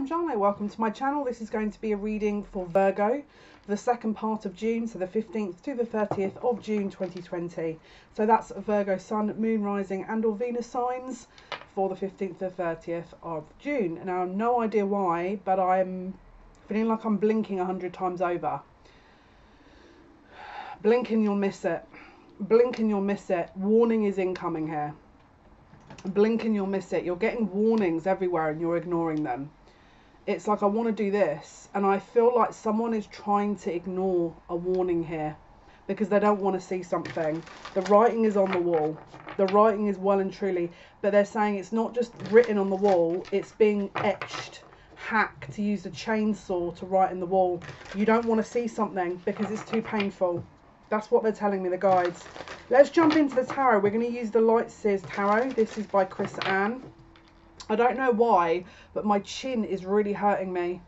I'm Jale. Welcome to my channel. This is going to be a reading for Virgo for the second part of June, so the 15th to the 30th of June 2020. So that's Virgo Sun, Moon, Rising and or Venus signs for the 15th to the 30th of June. Now, no idea why, but I'm feeling like I'm blinking 100 times over. Blink and you'll miss it. Blink and you'll miss it. Warning is incoming here. Blink and you'll miss it. You're getting warnings everywhere and you're ignoring them. It's like, I want to do this, and I feel like someone is trying to ignore a warning here because they don't want to see something. The writing is on the wall. The writing is well and truly, but they're saying it's not just written on the wall, it's being etched, hacked, to use a chainsaw to write in the wall. You don't want to see something because it's too painful. That's what they're telling me, the guides. Let's jump into the tarot. We're going to use the Light Seers Tarot. This is by Chris Ann. I don't know why, but my chin is really hurting me.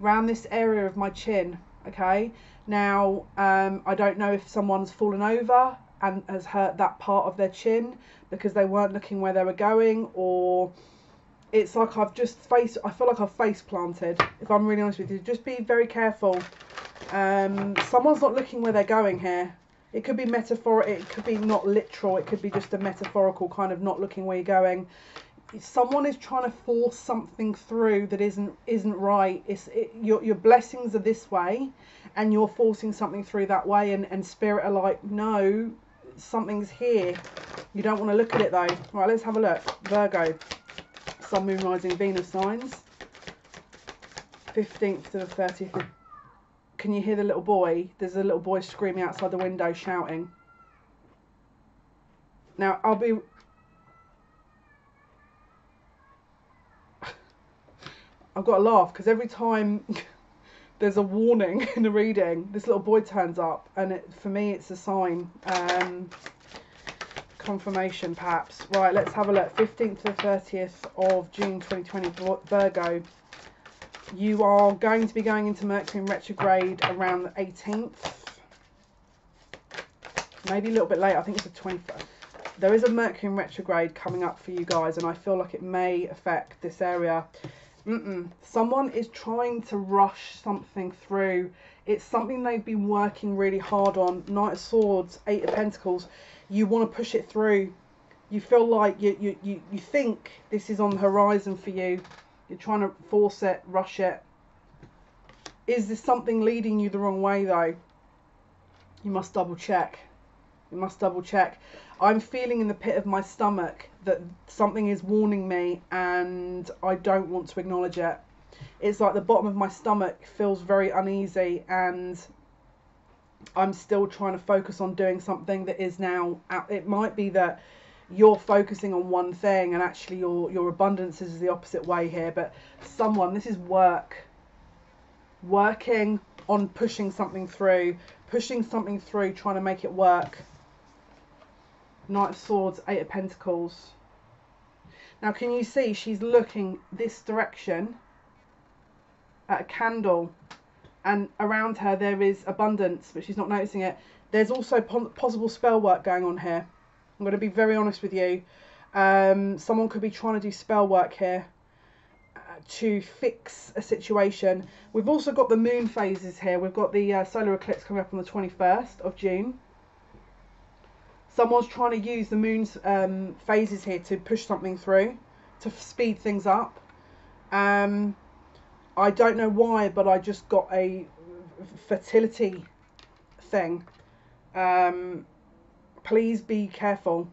Around this area of my chin, okay? Now, I don't know if someone's fallen over and has hurt that part of their chin because they weren't looking where they were going, or it's like I feel like I've face planted, if I'm really honest with you. Just be very careful. Someone's not looking where they're going here. It could be metaphorical, it could be not literal, it could be just a metaphorical kind of not looking where you're going. Someone is trying to force something through that isn't right. Your blessings are this way and you're forcing something through that way, and spirit are like, no, something's here. You don't want to look at it though. Right, let's have a look. Virgo, Sun, Moon, Rising, Venus signs. 15th to the 30th. Can you hear the little boy? There's a little boy screaming outside the window, shouting. Now, I've got to laugh because every time there's a warning in a reading, this little boy turns up, and for me it's a sign. Confirmation perhaps. Right, let's have a look. 15th to the 30th of June 2020, Virgo. You are going to be going into Mercury in retrograde around the 18th. Maybe a little bit later. I think it's the 21st. There is a Mercury in retrograde coming up for you guys, and I feel like it may affect this area. Someone is trying to rush something through. It's something they've been working really hard on. Knight of Swords, Eight of Pentacles. You want to push it through. You feel like you think this is on the horizon for you. You're trying to force it, rush it. Is this something leading you the wrong way though? You must double check. You must double check. I'm feeling in the pit of my stomach that something is warning me and I don't want to acknowledge it. It's like the bottom of my stomach feels very uneasy, and I'm still trying to focus on doing something that is now out. It might be that you're focusing on one thing and actually your abundance is the opposite way here, but this is working on pushing something through, trying to make it work. Knight of Swords, Eight of Pentacles. Now, can you see she's looking this direction at a candle, and around her there is abundance, but she's not noticing it. There's also possible spell work going on here. I'm going to be very honest with you. Someone could be trying to do spell work here to fix a situation. We've also got the moon phases here. We've got the solar eclipse coming up on the 21st of June. Someone's trying to use the moon's phases here to push something through, to speed things up. I don't know why, but I just got a fertility thing. Please be careful.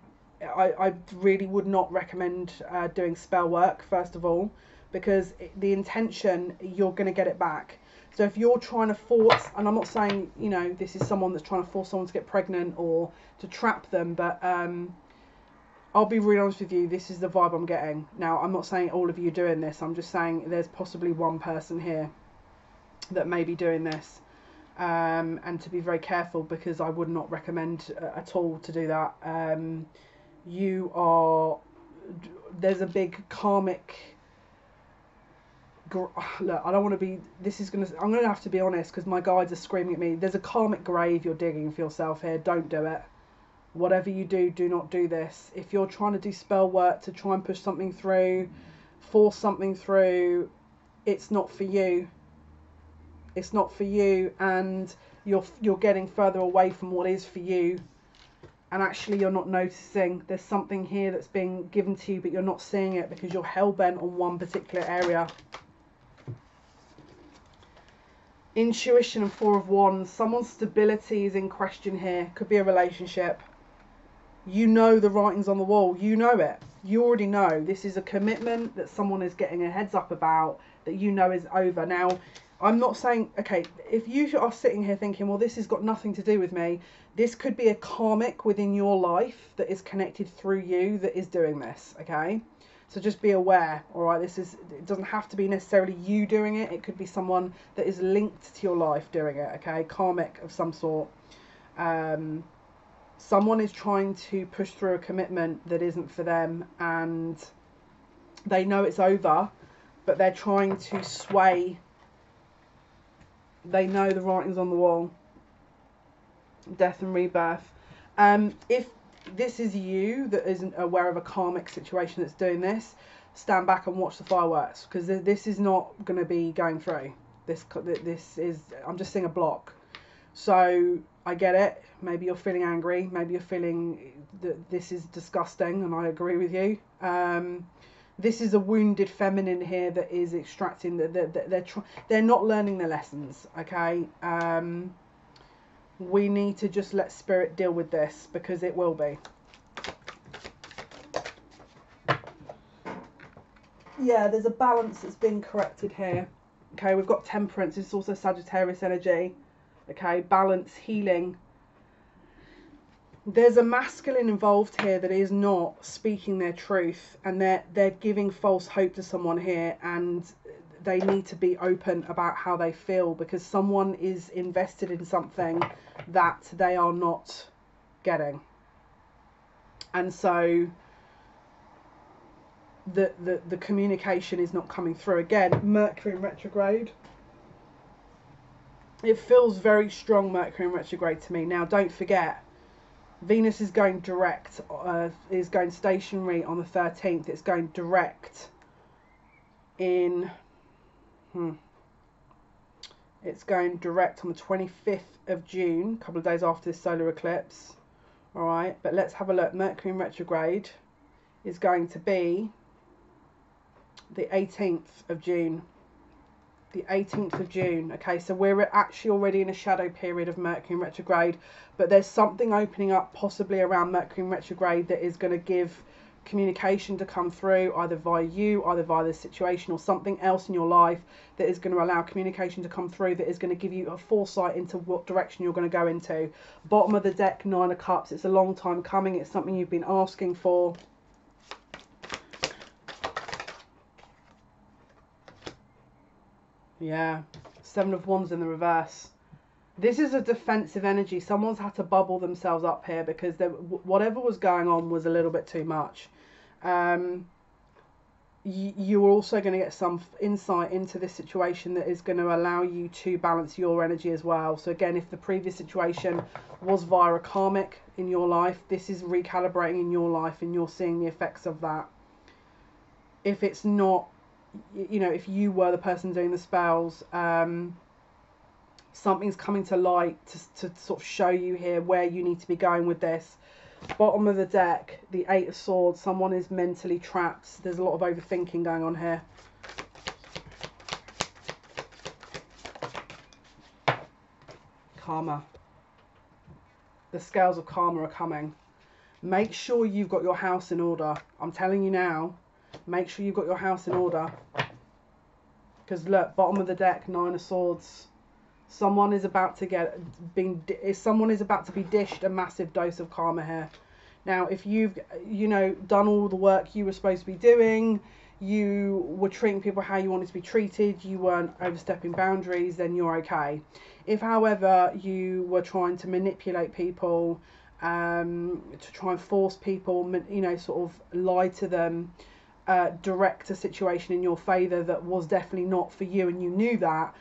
I really would not recommend doing spell work, first of all, because the intention, you're going to get it back. So if you're trying to force, and I'm not saying, you know, this is someone that's trying to force someone to get pregnant or to trap them, but I'll be really honest with you, this is the vibe I'm getting. Now, I'm not saying all of you are doing this. I'm just saying there's possibly one person here that may be doing this. And to be very careful, because I would not recommend at all to do that. There's a big karmic, look, I don't want to be, I'm going to have to be honest because my guides are screaming at me. There's a karmic grave you're digging for yourself here. Don't do it. Whatever you do, do not do this. If you're trying to do spell work to try and push something through, force something through, it's not for you. It's not for you, and you're getting further away from what is for you, and actually you're not noticing there's something here that's being given to you, but you're not seeing it because you're hell-bent on one particular area. Intuition and Four of Wands. Someone's stability is in question here. Could be a relationship. You know the writing's on the wall. You know it. You already know. This is a commitment that someone is getting a heads up about, that you know is over. Now, I'm not saying, okay, if you are sitting here thinking, well, this has got nothing to do with me, this could be a karmic within your life that is connected through you that is doing this, okay? So just be aware, all right? It doesn't have to be necessarily you doing it. It could be someone that is linked to your life doing it, okay? Karmic of some sort. Someone is trying to push through a commitment that isn't for them, and they know it's over, but they're trying to sway. They know the writing's on the wall. Death and rebirth. If this is you that isn't aware of a karmic situation that's doing this, stand back and watch the fireworks, because this is not going to be going through. This is, I'm just seeing a block. So I get it. Maybe you're feeling angry. Maybe you're feeling that this is disgusting, and I agree with you. This is a wounded feminine here that is extracting. They're not learning their lessons. Okay. We need to just let spirit deal with this, because it will be. Yeah, there's a balance that's been corrected here. Okay, we've got temperance. It's also Sagittarius energy. Okay, balance, healing. There's a masculine involved here that is not speaking their truth, and they're giving false hope to someone here, and they need to be open about how they feel, because someone is invested in something that they are not getting. And so the communication is not coming through. Again, Mercury in retrograde. It feels very strong, Mercury in retrograde to me. Now, don't forget, Venus is going direct, is going stationary on the 13th. It's going direct in... It's going direct on the 25th of June, a couple of days after this solar eclipse. Alright, but let's have a look. Mercury in retrograde is going to be the 18th of June. The 18th of June. Okay, so we're actually already in a shadow period of Mercury in retrograde, but there's something opening up possibly around Mercury in retrograde that is going to give communication to come through, either via you, either via the situation, or something else in your life that is going to allow communication to come through, that is going to give you a foresight into what direction you're going to go into. Bottom of the deck, Nine of Cups. It's a long time coming. It's something you've been asking for. Yeah, Seven of Wands in the reverse. This is a defensive energy. Someone's had to bubble themselves up here, because whatever was going on was a little bit too much. You're also going to get some insight into this situation that is going to allow you to balance your energy as well. So again, if the previous situation was via a karmic in your life, this is recalibrating in your life, and you're seeing the effects of that. If it's not, you know, if you were the person doing the spells, something's coming to light to sort of show you here where you need to be going with this. Bottom of the deck, the Eight of Swords. Someone is mentally trapped. There's a lot of overthinking going on here. Karma. The scales of karma are coming. Make sure you've got your house in order. I'm telling you now, make sure you've got your house in order. Because look, bottom of the deck, Nine of Swords. Someone is about to someone is about to be dished a massive dose of karma here. Now, if you've, you know, done all the work you were supposed to be doing, you were treating people how you wanted to be treated, you weren't overstepping boundaries, then you're okay. If, however, you were trying to manipulate people, to try and force people, you know, sort of lie to them, direct a situation in your favour that was definitely not for you, and you knew that,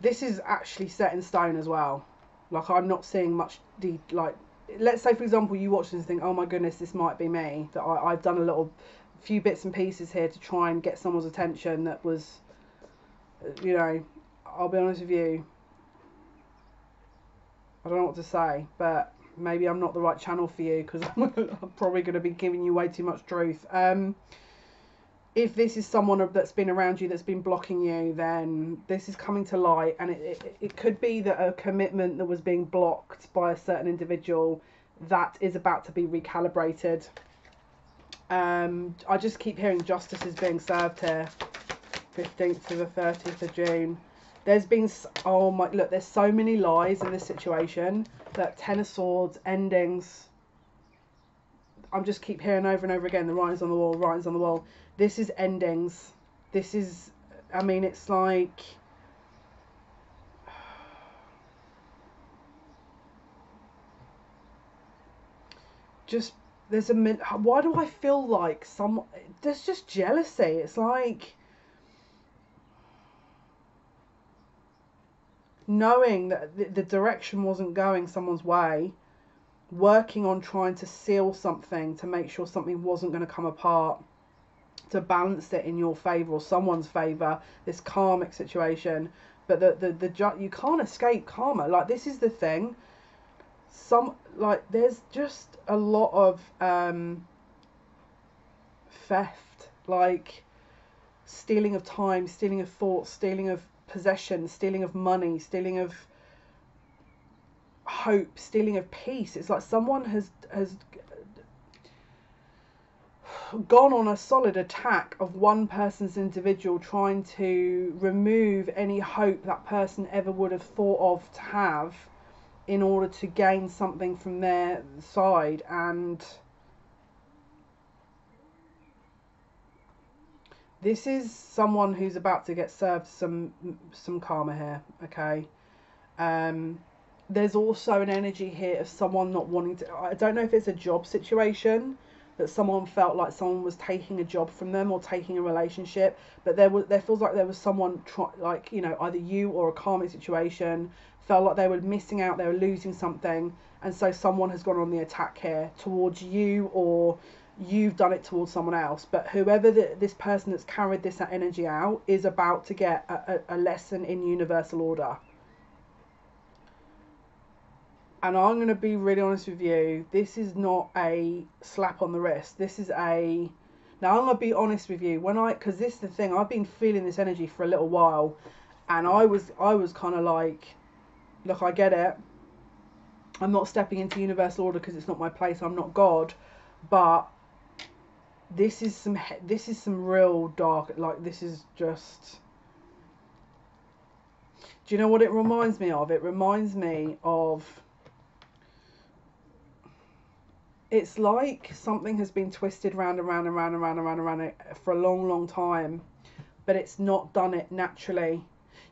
this is actually set in stone as well. Like, I'm not seeing much let's say for example you watch this and think, oh my goodness, this might be me, that I've done a few bits and pieces here to try and get someone's attention that was, you know, I'll be honest with you, I don't know what to say, but maybe I'm not the right channel for you, because I'm probably going to be giving you way too much truth. If this is someone that's been around you that's been blocking you, then this is coming to light, and it could be that a commitment that was being blocked by a certain individual that is about to be recalibrated. I just keep hearing justice is being served here, 15th to the 30th of June. There's been, oh my, look, there's so many lies in this situation, that 10 of Swords, endings. I'm just keep hearing over and over again, the writing's on the wall, writing's on the wall. This is endings. This is, I mean, it's like, just, there's why do I feel like there's just jealousy. It's like, knowing that the direction wasn't going someone's way, working on trying to seal something to make sure something wasn't going to come apart, to balance it in your favour or someone's favour, this karmic situation. But you can't escape karma. Like, this is the thing. There's just a lot of theft, like stealing of time, stealing of thoughts, stealing of possession, stealing of money, stealing of hope, stealing of peace. It's like someone has gone on a solid attack of one person's individual, trying to remove any hope that person ever would have thought of to have, in order to gain something from their side. And this is someone who's about to get served some karma here, okay? There's also an energy here of someone not wanting to, I don't know if it's a job situation, that someone felt like someone was taking a job from them or taking a relationship, but there feels like there was someone like, you know, either you or a karmic situation felt like they were missing out, they were losing something, and so someone has gone on the attack here towards you, or you've done it towards someone else. But whoever this person that's carried this energy out is about to get a lesson in universal order. And I'm going to be really honest with you, this is not a slap on the wrist. This is a... Now, I'm going to be honest with you, because this is the thing, I've been feeling this energy for a little while, and I was kind of like, look, I get it. I'm not stepping into universal order because it's not my place. I'm not God. But this is some real dark, like, this is just... Do you know what it reminds me of? It reminds me of... It's like something has been twisted round and round and round and round and round and round it for a long, long time, but it's not done it naturally.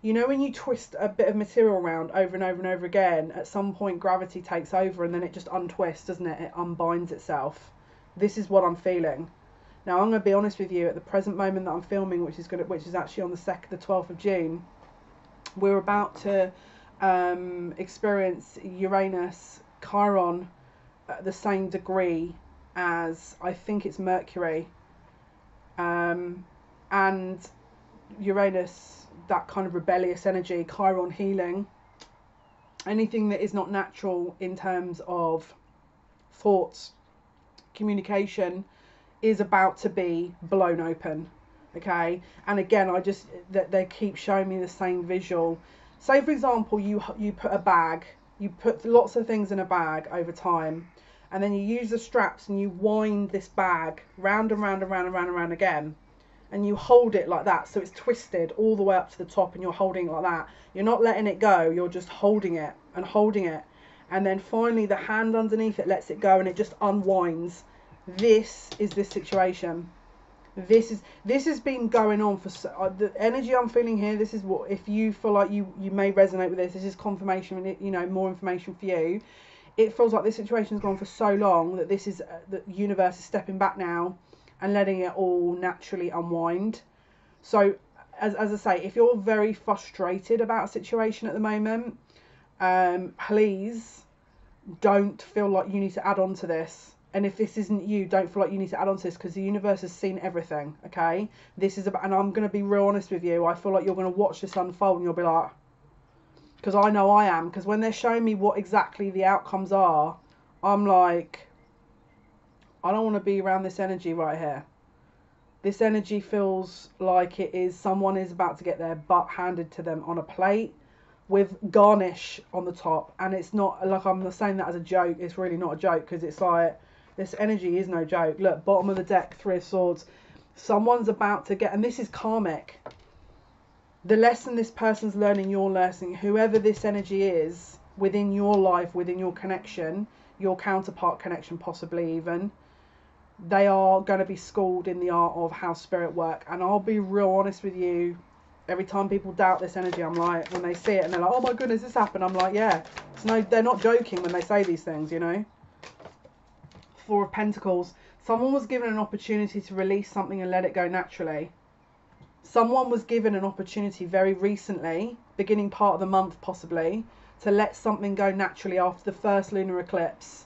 You know, when you twist a bit of material around over and over and over again, at some point gravity takes over and then it just untwists, doesn't it? It unbinds itself. This is what I'm feeling. Now, I'm going to be honest with you, at the present moment that I'm filming, which is actually on the 12th of June, we're about to experience Uranus, Chiron, the same degree as, I think it's Mercury, and Uranus, that kind of rebellious energy, Chiron healing, anything that is not natural in terms of thoughts, communication, is about to be blown open, okay? And again, they keep showing me the same visual. Say for example, you put a bag, you put lots of things in a bag over time, and then you use the straps and you wind this bag round and round and round and round and round again, and you hold it like that, so it's twisted all the way up to the top, and you're holding it like that. You're not letting it go, you're just holding it and holding it, and then finally the hand underneath it lets it go and it just unwinds. This is this situation. This has been going on for the energy I'm feeling here. This is what, if you feel like you may resonate with this is confirmation, you know, more information for you. It feels like this situation has gone for so long that this is the universe is stepping back now and letting it all naturally unwind. So as I say, if you're very frustrated about a situation at the moment, please don't feel like you need to add on to this. And if this isn't you, don't feel like you need to add on to this, because the universe has seen everything, okay? This is about, and I'm going to be real honest with you, I feel like you're going to watch this unfold and you'll be like, because I know I am, because when they're showing me what exactly the outcomes are, I'm like, I don't want to be around this energy right here. This energy feels like it is, someone is about to get their butt handed to them on a plate with garnish on the top. And it's not like I'm not saying that as a joke, it's really not a joke, because it's like, this energy is no joke. Look, bottom of the deck, 3 of Swords. Someone's about to get, and this is karmic. The lesson this person's learning, you're learning, whoever this energy is within your life, within your connection, your counterpart connection possibly even, they are going to be schooled in the art of how spirit work. And I'll be real honest with you, every time people doubt this energy, I'm like, when they see it and they're like, oh my goodness, this happened, I'm like, yeah, it's no, they're not joking when they say these things, you know. 4 of Pentacles. Someone was given an opportunity to release something and let it go naturally. Someone was given an opportunity very recently, beginning part of the month possibly, to let something go naturally after the first lunar eclipse.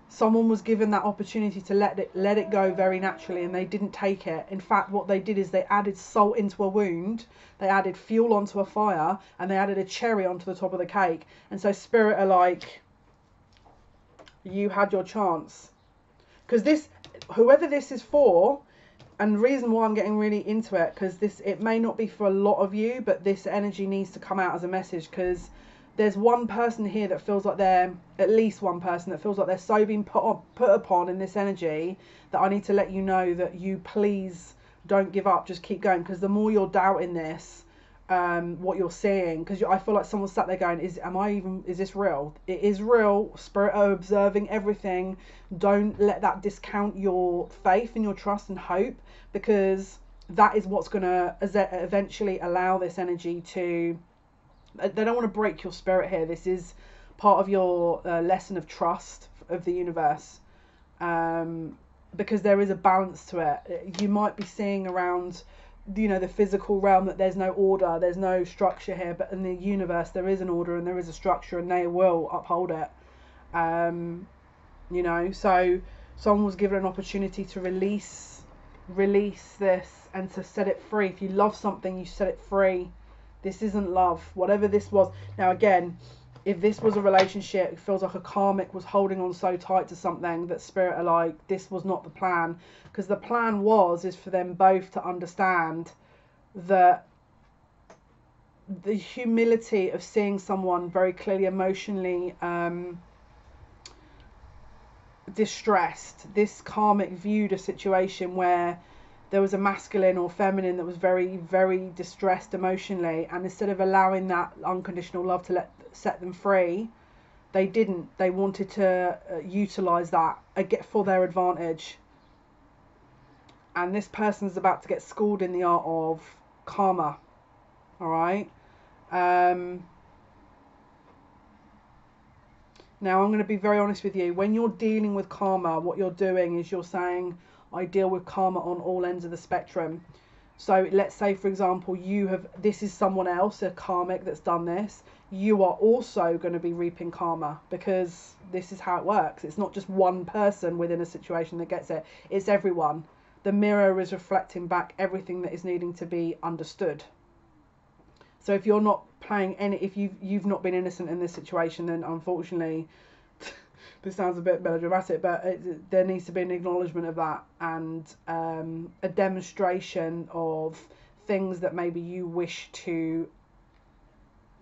Someone was given that opportunity to let it go very naturally, and they didn't take it. In fact, what they did is they added salt into a wound, they added fuel onto a fire, and they added a cherry onto the top of the cake. And so spirit are like, you had your chance. Because this, whoever this is for, and the reason why I'm getting really into it, because this, it may not be for a lot of you, but this energy needs to come out as a message, because there's one person here that feels like they're, at least one person that feels like they're so being put upon in this energy, that I need to let you know that you please don't give up, just keep going. Because the more you're doubting this, what you're seeing, because I feel like someone sat there going, is this real? It is real. Spirit are observing everything. Don't let that discount your faith and your trust and hope, because that is what's going to eventually allow this energy to, they don't want to break your spirit here. This is part of your lesson of trust of the universe, because there is a balance to it. You might be seeing around, you know, the physical realm that there's no order, there's no structure here, but in the universe there is an order and there is a structure, and they will uphold it. You know, so someone was given an opportunity to release this and to set it free. If you love something, you set it free. This isn't love, whatever this was. Now again, if this was a relationship, it feels like a karmic was holding on so tight to something that spirit are like, this was not the plan. Because the plan is for them both to understand that the humility of seeing someone very clearly emotionally distressed. This karmic viewed a situation where there was a masculine or feminine that was very, very distressed emotionally, and instead of allowing that unconditional love to set them free, they didn't. They wanted to utilize that for their advantage. And this person's about to get schooled in the art of karma. All right. Now I'm going to be very honest with you. When you're dealing with karma, what you're doing is you're saying, I deal with karma on all ends of the spectrum. So let's say, for example, this is someone else, a karmic that's done this. You are also going to be reaping karma, because this is how it works. It's not just one person within a situation that gets it. It's everyone. The mirror is reflecting back everything that is needing to be understood. So if you're not playing if you've not been innocent in this situation, then unfortunately, this sounds a bit melodramatic, but there needs to be an acknowledgement of that, and a demonstration of things that maybe you wish to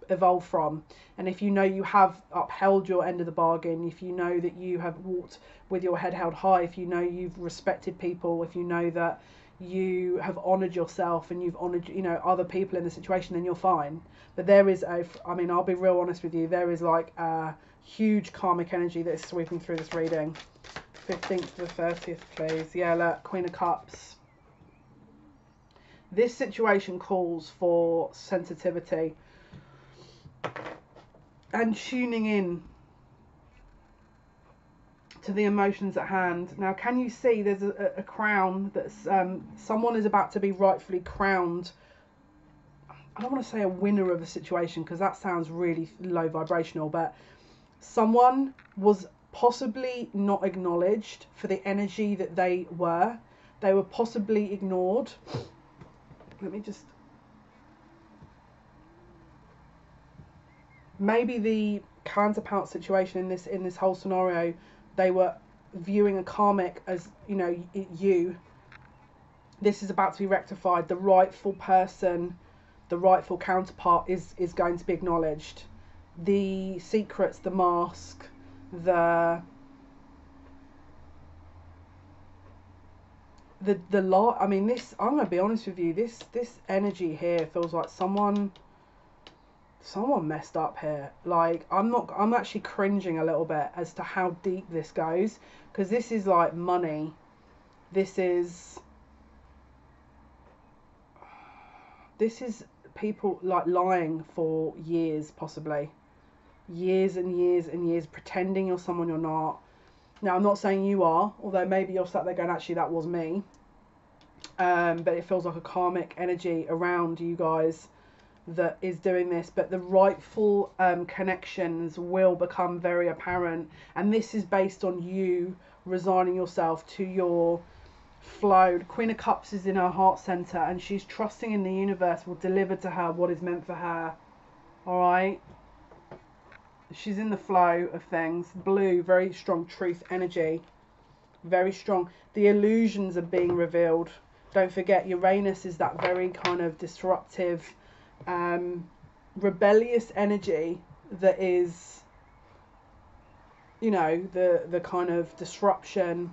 evolve from. And if you know you have upheld your end of the bargain, if you know that you have walked with your head held high, if you know you've respected people, if you know that you have honoured yourself and you've honoured, you know, other people in the situation, then you're fine. But there is I'll be real honest with you, there is like a huge karmic energy that is sweeping through this reading. 15th to the 30th, please. Yeah, look, Queen of Cups. This situation calls for sensitivity and tuning in to the emotions at hand. Now, can you see there's a crown that's someone is about to be rightfully crowned. I don't want to say a winner of a situation, because that sounds really low vibrational, but Someone was possibly not acknowledged for the energy that they were. They were possibly ignored. Let me just... Maybe the counterpart situation in this whole scenario, they were viewing a karmic as, you know, you. This is about to be rectified. The rightful person, the rightful counterpart is going to be acknowledged. The secrets, the mask, the lot. I mean, this, I'm gonna be honest with you, this energy here feels like someone messed up here. Like, I'm actually cringing a little bit as to how deep this goes, because this is like money. This is people like lying for years, possibly years and years and years, pretending you're someone you're not. Now, I'm not saying you are, although maybe you're sat there going, actually, that was me. But it feels like a karmic energy around you guys that is doing this. But the rightful connections will become very apparent. And this is based on you resigning yourself to your flow. The Queen of Cups is in her heart center, and she's trusting in the universe will deliver to her what is meant for her. All right. She's in the flow of things. Blue, very strong truth energy. Very strong. The illusions are being revealed. Don't forget, Uranus is that very kind of disruptive, rebellious energy that is, you know, the kind of disruption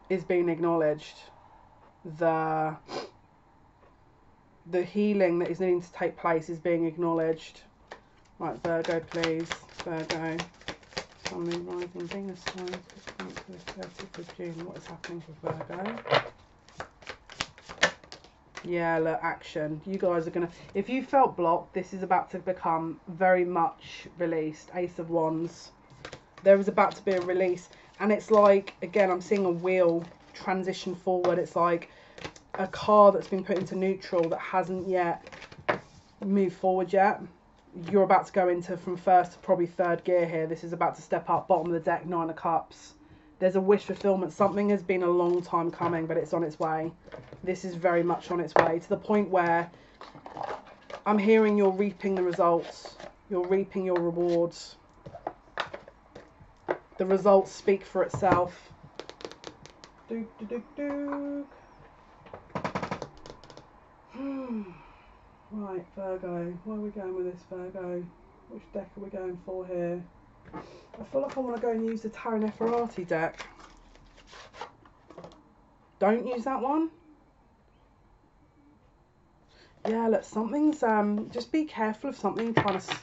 is being acknowledged. The healing that is needing to take place is being acknowledged. Right, Virgo, please. Virgo. Sun, Moon, Rising, Venus signs. For the 30th of June. What is happening for Virgo? Yeah, look, action. You guys are going to... If you felt blocked, this is about to become very much released. Ace of Wands. There is about to be a release. And it's like, again, I'm seeing a wheel transition forward. It's like a car that's been put into neutral that hasn't yet moved forward yet. You're about to go into from first to probably third gear here. This is about to step up. Bottom of the deck, 9 of Cups. There's a wish fulfillment. Something has been a long time coming, but it's on its way. This is very much on its way, to the point where I'm hearing you're reaping the results. You're reaping your rewards. The results speak for itself. Right, Virgo. Where are we going with this, Virgo? Which deck are we going for here? I feel like I want to go and use the Tarot NEFERATI deck. Don't use that one. Yeah, look, something's... just be careful of something trying to...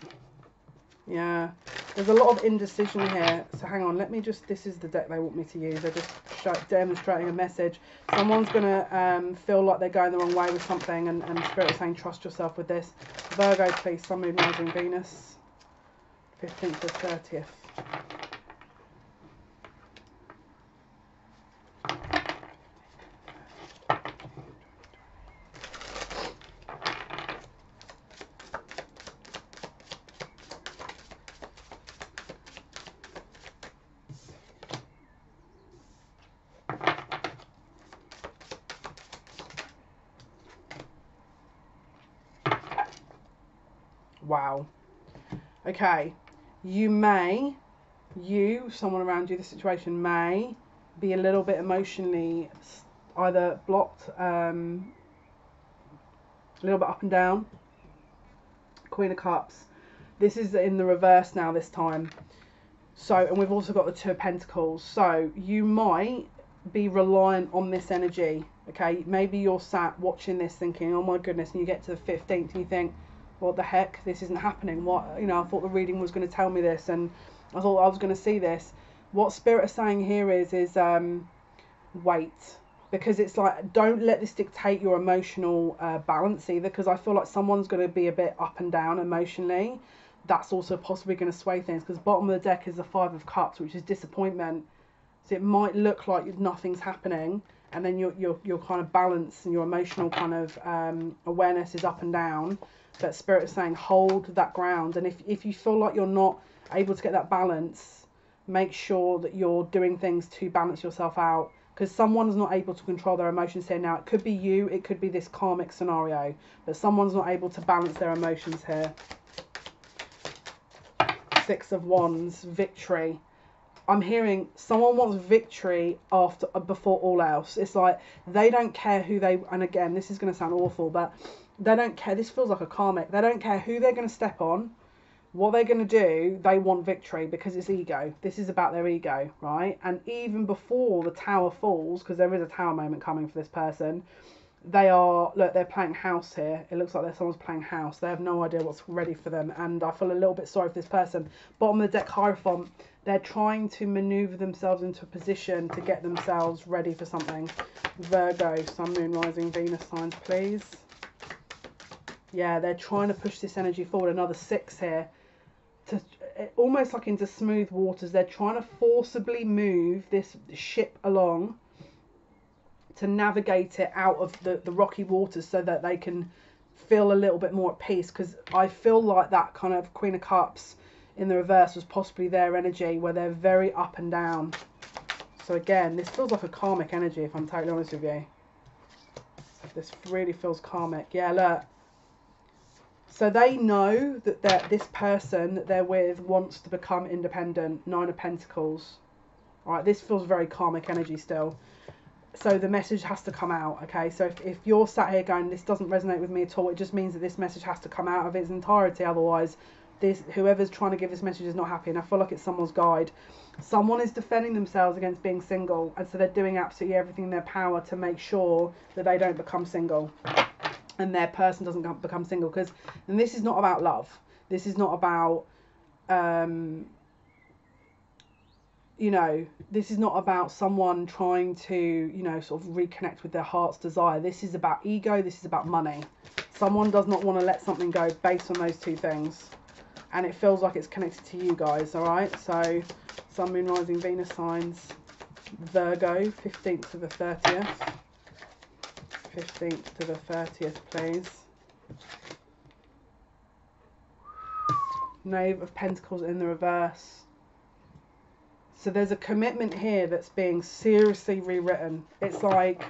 Yeah. There's a lot of indecision here. So hang on, let me just... This is the deck they want me to use. They're just demonstrating a message. Someone's going to feel like they're going the wrong way with something, and Spirit is saying trust yourself with this. Virgo, please. Sun, Moon, Rising, Venus. 15th to 30th. Wow. Okay. Someone around you, the situation may be a little bit emotionally either blocked, a little bit up and down. Queen of Cups. This is in the reverse now this time. So, and we've also got the Two of Pentacles. So you might be reliant on this energy. Okay. Maybe you're sat watching this thinking, oh my goodness, and you get to the 15th and you think, what the heck, this isn't happening. What, you know, I thought the reading was going to tell me this, and I thought I was going to see this. What Spirit is saying here is wait, because it's like, don't let this dictate your emotional balance either, because I feel like someone's going to be a bit up and down emotionally. That's also possibly going to sway things, because bottom of the deck is the 5 of Cups, which is disappointment. So it might look like nothing's happening, and then your kind of balance and your emotional kind of awareness is up and down. But Spirit is saying hold that ground. And if you feel like you're not able to get that balance, make sure that you're doing things to balance yourself out. Because someone's not able to control their emotions here now. It could be you, it could be this karmic scenario. But someone's not able to balance their emotions here. Six of Wands, victory. I'm hearing someone wants victory before all else. It's like they don't care who they, and again, this is going to sound awful, but they don't care. This feels like a karmic. They don't care who they're going to step on, what they're going to do. They want victory because it's ego. This is about their ego, right? And even before the tower falls, because there is a tower moment coming for this person, they're playing house here. It looks like someone's playing house. They have no idea what's ready for them. And I feel a little bit sorry for this person. Bottom of the deck, Hierophant. They're trying to maneuver themselves into a position to get themselves ready for something. Virgo, Sun, Moon, Rising, Venus signs, please. Yeah, they're trying to push this energy forward. Another 6 here. Almost like into smooth waters. They're trying to forcibly move this ship along to navigate it out of the rocky waters so that they can feel a little bit more at peace. Because I feel like that kind of Queen of Cups in the reverse was possibly their energy, where they're very up and down. So again, this feels like a karmic energy, if I'm totally honest with you. This really feels karmic. Yeah, look. So they know that this person that they're with wants to become independent. 9 of Pentacles. All right, this feels very karmic energy still. So the message has to come out, okay? So if you're sat here going, this doesn't resonate with me at all, it just means that this message has to come out of its entirety. Otherwise, whoever's trying to give this message is not happy. And I feel like it's someone's guide. Someone is defending themselves against being single. And so they're doing absolutely everything in their power to make sure that they don't become single. And their person doesn't become single. And this is not about love. This is not about... you know, this is not about someone trying to, you know, sort of reconnect with their heart's desire. This is about ego. This is about money. Someone does not want to let something go based on those two things. And it feels like it's connected to you guys, all right? So, Sun, Moon, Rising, Venus signs. Virgo, 15th to the 30th. 15th to the 30th, please. Knave of Pentacles in the reverse. So there's a commitment here that's being seriously rewritten. It's like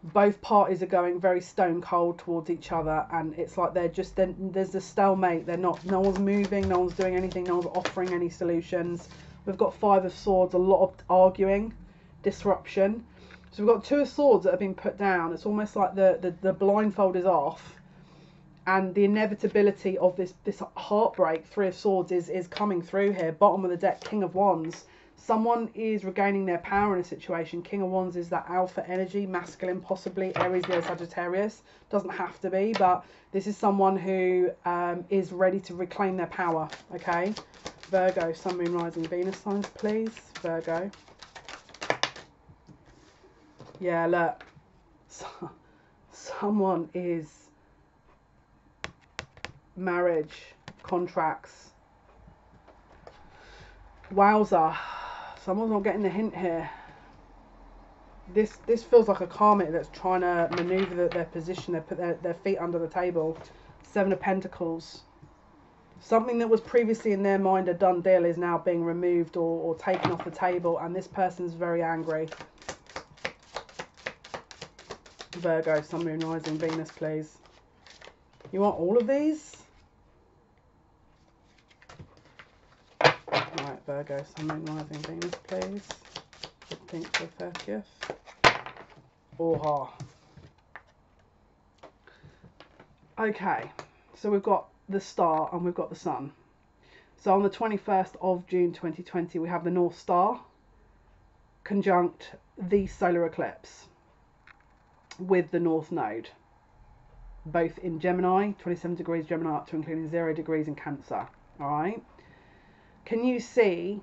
both parties are going very stone cold towards each other, and it's like there's a stalemate. No one's moving, no one's doing anything, no one's offering any solutions. We've got 5 of Swords, a lot of arguing, disruption. So we've got 2 of Swords that have been put down. It's almost like the blindfold is off. And the inevitability of this heartbreak, 3 of Swords, is coming through here. Bottom of the deck, King of Wands. Someone is regaining their power in a situation. King of Wands is that alpha energy, masculine possibly, Aries, Leo, Sagittarius. Doesn't have to be, but this is someone who is ready to reclaim their power, okay? Virgo, Sun, Moon, Rising, Venus signs, please. Virgo. Yeah, look. Someone is... marriage, contracts. Wowza. Someone's not getting the hint here. This feels like a karmic that's trying to maneuver their position. They put their feet under the table. 7 of Pentacles. Something that was previously in their mind a done deal is now being removed or taken off the table, and this person's very angry. Virgo, Sun, Moon, Rising, Venus, please. You want all of these? Right, Virgo, Sun, Moon, Rising, Venus, please. 15th to 30th. Oha. Okay, so we've got the star and we've got the sun. So on the 21st of June 2020, we have the North Star conjunct the solar eclipse with the North Node. Both in Gemini, 27 degrees Gemini up to including 0 degrees in Cancer. Alright. Can you see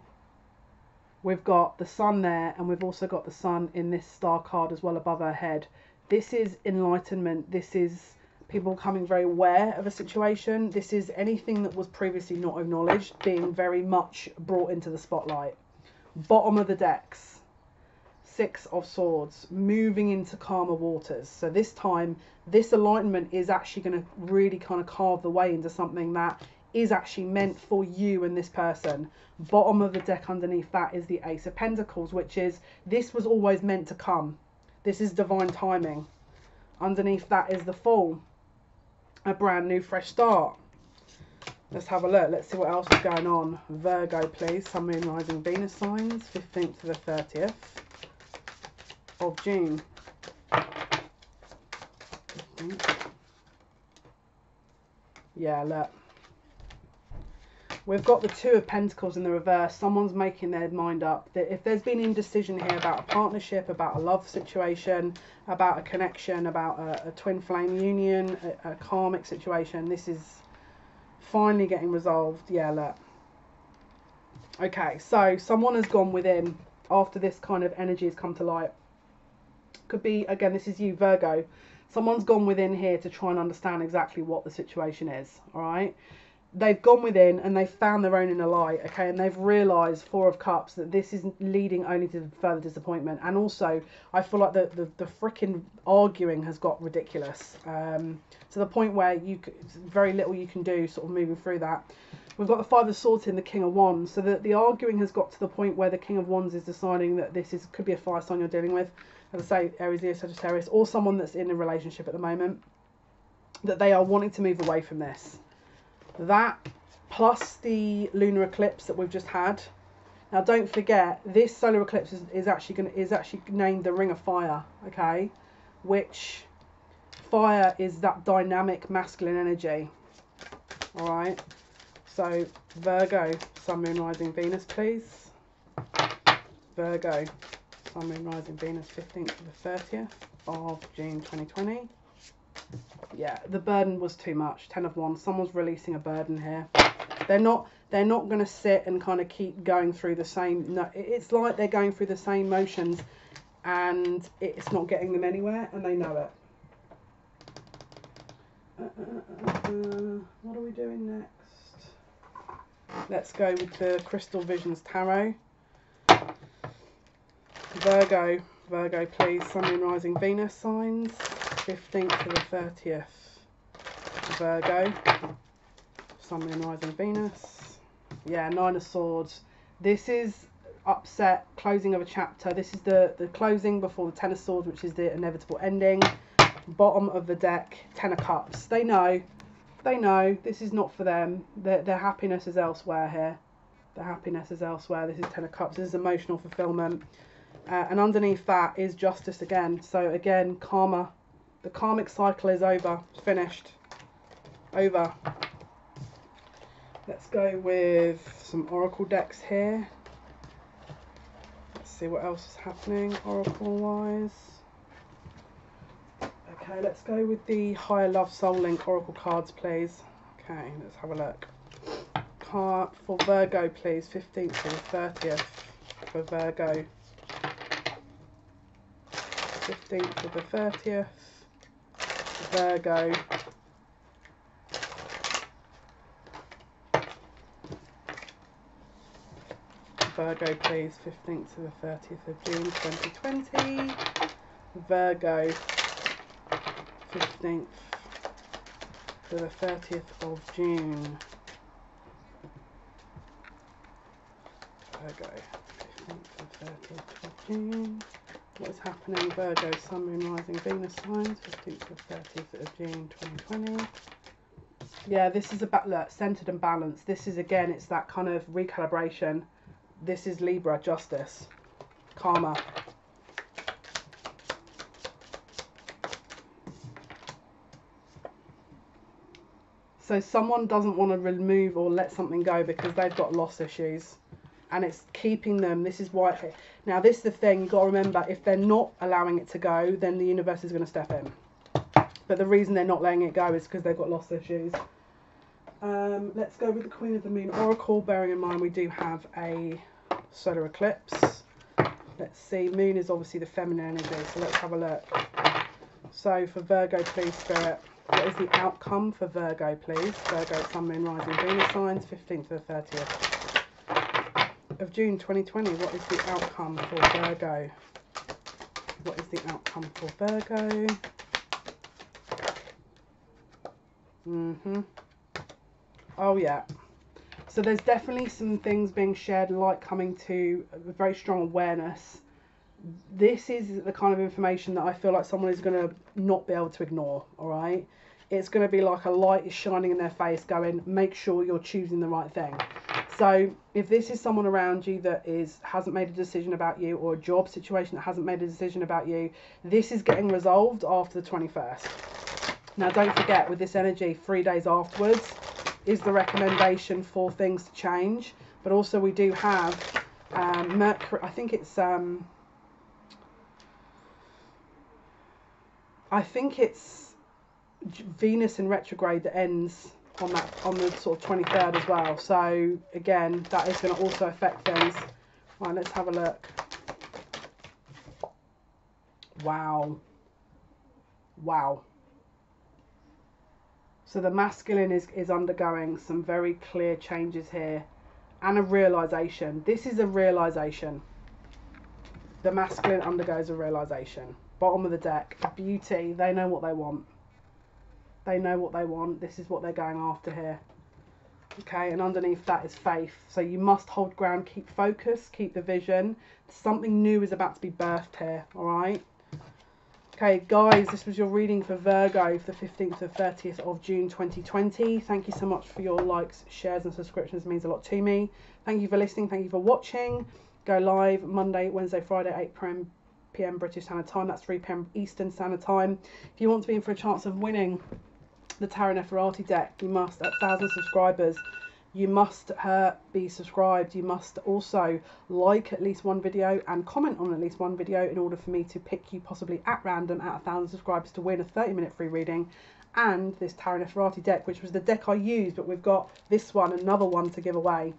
we've got the sun there, and we've also got the sun in this star card as well above our head. This is enlightenment. This is people becoming very aware of a situation. This is anything that was previously not acknowledged being very much brought into the spotlight. Bottom of the decks. Six of Swords, moving into calmer waters. So this time, this alignment is actually going to really kind of carve the way into something that is actually meant for you and this person. Bottom of the deck underneath that is the Ace of Pentacles, which is, this was always meant to come. This is divine timing. Underneath that is the Fool, a brand new fresh start. Let's have a look. Let's see what else is going on. Virgo, please. Sun, Moon, Rising, Venus signs. 15th to the 30th of June. 15th. Yeah, look. We've got the Two of Pentacles in the reverse. Someone's making their mind up. That if there's been indecision here about a partnership, about a love situation, about a connection, about a twin flame union, a karmic situation, this is finally getting resolved. Yeah, look. Okay, so someone has gone within after this kind of energy has come to light. Could be, again, this is you, Virgo. Someone's gone within here to try and understand exactly what the situation is, all right? They've gone within and they've found their own inner light, okay? And they've realised, Four of Cups, that this is leading only to further disappointment. And also, I feel like the freaking arguing has got ridiculous. To the point where very little you can do sort of moving through that. We've got the Five of Swords in the King of Wands. So that the arguing has got to the point where the King of Wands is deciding that could be a fire sign you're dealing with. As I say, Aries, Leo, Sagittarius, or someone that's in a relationship at the moment. That they are wanting to move away from this. That plus the lunar eclipse that we've just had. Now don't forget, this solar eclipse is actually named the Ring of Fire, okay? Which fire is that dynamic masculine energy. Alright. So Virgo, Sun, Moon, Rising, Venus, please. Virgo, Sun, Moon, Rising, Venus, 15th to the 30th of June 2020. Yeah, the burden was too much. 10 of Wands. Someone's releasing a burden here. They're not going to sit and kind of keep going through the same. No, it's like they're going through the same motions, and it's not getting them anywhere, and they know it. What are we doing next? Let's go with the Crystal Visions Tarot. Virgo, please. Sun, Moon, Rising, Venus signs. 15th to the 30th. Virgo, Sun, Moon, Rising, Venus. Yeah, Nine of Swords. This is upset, closing of a chapter. This is the closing before the Ten of Swords, which is the inevitable ending. Bottom of the deck, Ten of Cups. They know this is not for them. Their happiness is elsewhere here. Their happiness is elsewhere. This is Ten of Cups. This is emotional fulfillment. And underneath that is Justice again. So again, karma. The karmic cycle is over, finished, over. Let's go with some oracle decks here. Let's see what else is happening oracle-wise. Okay, let's go with the Higher Love Soul Link oracle cards, please. Okay, let's have a look. Card for Virgo, please, 15th to the 30th for Virgo. 15th to the 30th. Virgo. Virgo, please, 15th to the 30th of June 2020. Virgo, 15th to the 30th of June. Virgo, 15th to the 30th of June. What is happening? Virgo, Sun, Moon, Rising, Venus signs, 15th to the 30th of June 2020. Yeah, this is about, look, centered and balanced. This is, again, it's that kind of recalibration. This is Libra, Justice, karma. So someone doesn't want to remove or let something go because they've got loss issues. And it's keeping them. This is why. Now, this is the thing. You've got to remember, if they're not allowing it to go, then the universe is going to step in. But the reason they're not letting it go is because they've got loss issues. Let's go with the Queen of the Moon Oracle, bearing in mind we do have a solar eclipse. Let's see. Moon is obviously the feminine energy, so let's have a look. So for Virgo, please, Spirit, what is the outcome for Virgo, please? Virgo, Sun, Moon, Rising, Venus signs, 15th to the 30th of June 2020. What is the outcome for Virgo? What is the outcome for Virgo? Oh yeah. So there's definitely some things being shared, light coming to a very strong awareness. This is the kind of information that I feel like someone is going to not be able to ignore, all right? It's going to be like a light is shining in their face going, make sure you're choosing the right thing. So if this is someone around you that hasn't made a decision about you, or a job situation that hasn't made a decision about you, this is getting resolved after the 21st. Now don't forget, with this energy, 3 days afterwards is the recommendation for things to change. But also we do have Mercury, I think it's Venus in retrograde that ends on the sort of 23rd as well. So again, that is going to also affect things. Right, let's have a look. Wow. So the masculine is undergoing some very clear changes here, and a realization. This is a realization. The masculine undergoes a realization. Bottom of the deck, beauty. They know what they want. They know what they want. This is what they're going after here. Okay, and underneath that is faith. So you must hold ground, keep focus, keep the vision. Something new is about to be birthed here, all right? Okay, guys, this was your reading for Virgo for the 15th to 30th of June 2020. Thank you so much for your likes, shares and subscriptions. It means a lot to me. Thank you for listening. Thank you for watching. Go live Monday, Wednesday, Friday, 8 p.m. British Standard Time. That's 3 p.m. Eastern Standard Time. If you want to be in for a chance of winning the Tarot NEFERATI deck, you must, at 1,000 subscribers, you must be subscribed. You must also like at least one video and comment on at least one video in order for me to pick you possibly at random at 1,000 subscribers to win a 30-minute free reading and this Tarot NEFERATI deck, which was the deck I used, but we've got this one, another one to give away.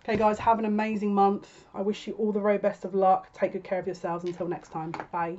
Okay guys, have an amazing month. I wish you all the very best of luck. Take good care of yourselves. Until next time. Bye.